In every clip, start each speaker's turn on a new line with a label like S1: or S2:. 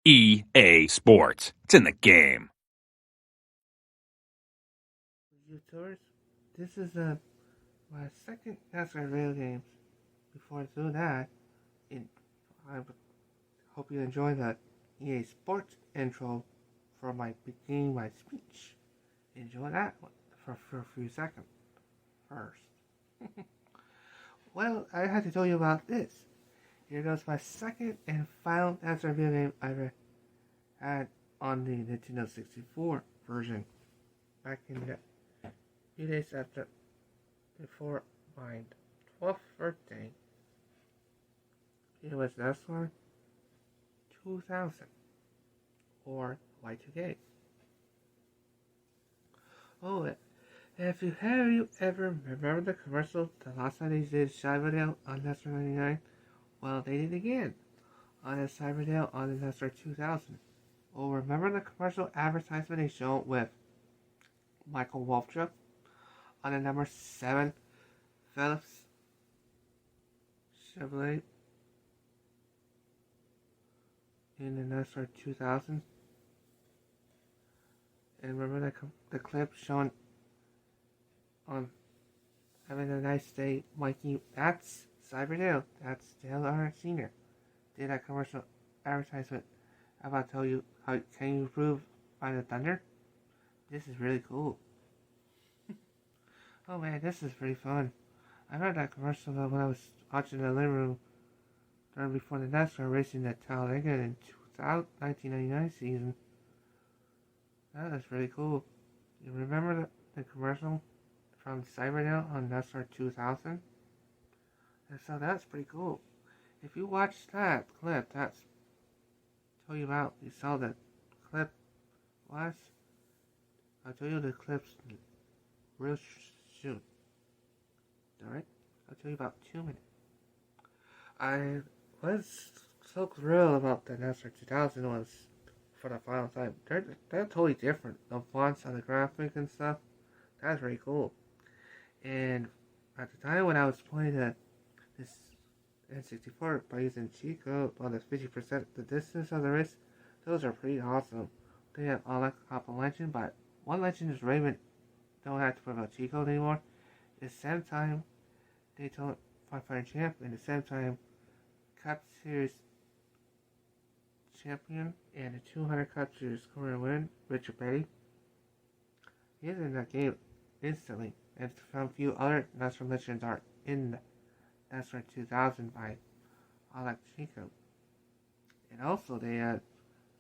S1: EA Sports. It's in the game.
S2: YouTubers, this is my second NASCAR video games. Before I do that, I hope you enjoy the EA Sports intro for my beginning my speech. Enjoy that one for a few seconds first. Well, I had to tell you about this. Here goes my second and final NASCAR video game I ever had on the Nintendo 64 version back in the few days before my 12th birthday. It was NASCAR 2000 or Y2K. Oh, if you ever remember the commercial the last time they did Cyberdale on NASCAR 99? Well, they did again on a Cyberdale on the NASCAR 2000. Oh, remember the commercial advertisement they showed with Michael Waltrip on the number 7 Phillips Chevrolet in the NASCAR 2000? And remember the clip shown on Having a Nice Day, Mikey? That's Cyberdale. That's Dale R. Sr. Did that commercial advertisement about tell you how can you improve by the thunder? This is really cool. Oh man, this is pretty fun. I heard that commercial when I was watching the living room during before the NASCAR racing at Talladega in 1999 season. That was really cool. You remember the commercial from Cyberdale on NASCAR 2000? And so that's pretty cool. If you watch that clip, that's tell you about. You saw the clip was. I'll tell you the clips real soon. Alright? I'll tell you about 2 minutes. I was so thrilled about the NASCAR 2000 was for the final time. They're totally different. The fonts on the graphic and stuff. That's very cool. And at the time when I was playing this N64 by using cheat code on the 50% the distance of the race, those are pretty awesome. They have all that couple legend, but one legend is Raven don't have to put a cheat code anymore. At the same time, they told Firefighter Champ, and at the same time, Cup Series champion and the 200 Cup Series career win, Richard Petty. He's in that game instantly, and some few other NASCAR legends are in NASCAR 2000 by Alex Chico. And also they had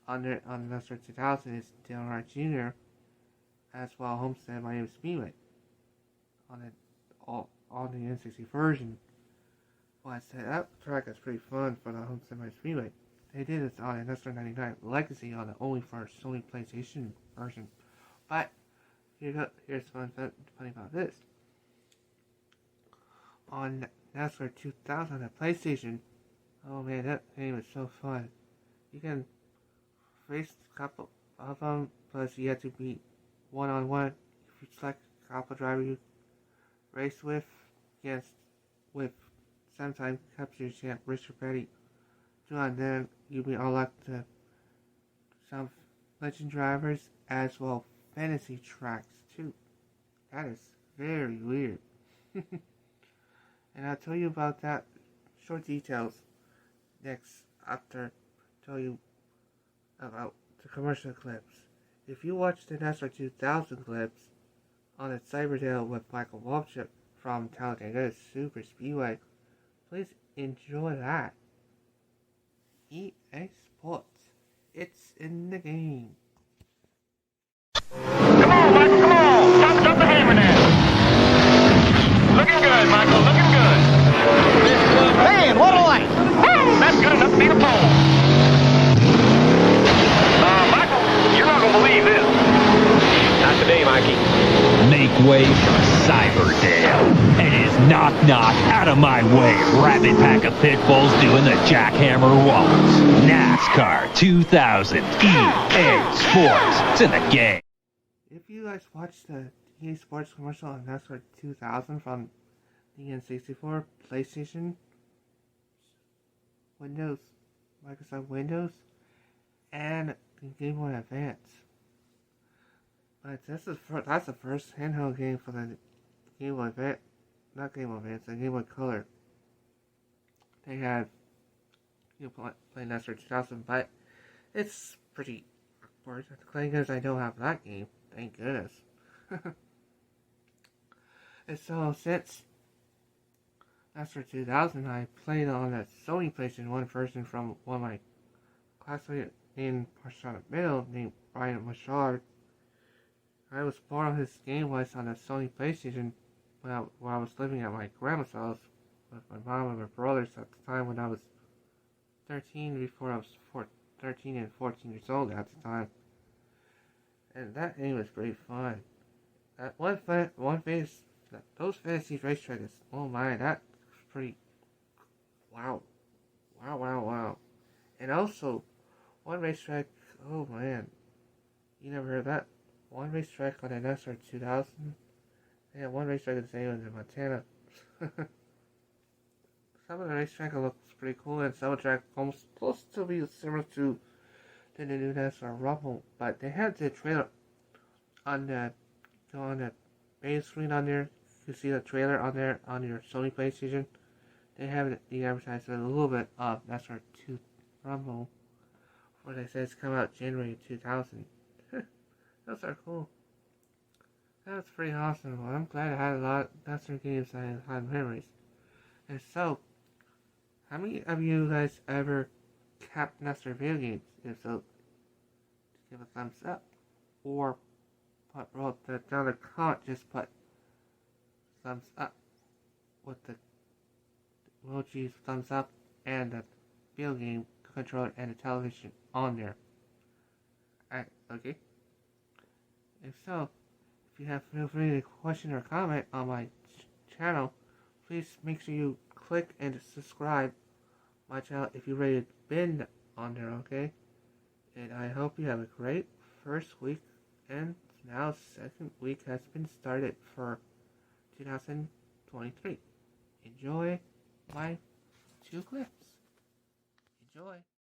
S2: on NASCAR 2000 is Dale Earnhardt Jr. as well Homestead Miami Speedway on the N60 version. Well, I said that track is pretty fun for the Homestead Miami Speedway. They did this on the NASCAR 99 Legacy on the only for Sony PlayStation version. But here's funny about this. On NASCAR 2000 on the PlayStation, oh man, that game is so fun. You can race a couple of them, plus you have to be one-on-one. If you select a couple driver you race with, with sometime capture champ Richard Petty. And then you'll be unlocked to some legend drivers as well fantasy tracks too. That is very weird. And I'll tell you about that short details next after I tell you about the commercial clips. If you watch the NASCAR 2000 clips on the Cyberdale with Michael Waltrip from Talladega Super Speedway, please enjoy that. EA Sports. It's in the game.
S3: Come on, Michael, come on. Time to drop the hammer now. Looking good, Michael, looking good. Man, what a light. Woo, that's good enough to be the pole. Michael, you're not going to believe this. Not today, Mikey.
S1: Make way for Cyberdale. It is knock knock out of my way. Rabid pack of pit bulls doing the jackhammer waltz. NASCAR 2000 EA Sports. It's in the game.
S2: If you guys watched the EA Sports commercial on NASCAR 2000 from the N64, PlayStation, Windows, Microsoft Windows, and the Game Boy Advance. But that's the first handheld game for the Game Boy Advance, not Game Boy Advance, the Game Boy Color. They had play NASCAR 2000, but it's pretty awkward. Because I don't have that game, thank goodness. And so since NASCAR 2000, I played on a Sony PlayStation 1 version from one of my classmates in Parshana Middle named Brian Machard. I was borrowing his game was on a Sony PlayStation while I was living at my grandma's house with my mom and my brothers at the time when I was 13, before I was 13 and 14 years old at the time. And that game was pretty fun. That those fantasy racetracks, oh my, that was pretty, wow. And also, one racetrack, oh man, you never heard of that? One racetrack on the NASCAR 2000. Yeah, one racetrack in St. Louis, Montana. Some of the racetrack looks pretty cool, and some of the track almost close to be similar to the new NASCAR Rumble. But they had the trailer on the main screen on there. You see the trailer on there on your Sony PlayStation. They have the advertisement a little bit of NASCAR 2 Rumble, where they say it's come out January 2000. Those are cool. That's pretty awesome. Well, I'm glad I had a lot of NASCAR games I had memories. And so, how many of you guys ever capped NASCAR video games? If so, give a thumbs up. Or wrote that down in the comment, just put thumbs up with the emojis, thumbs up, and the video game controller and the television on there. Alright, okay? If so, if you have feel free to question or comment on my channel, please make sure you click and subscribe my channel if you rated been on there, okay? And I hope you have a great first week, and now second week has been started for 2023. Enjoy my 2 clips. Enjoy.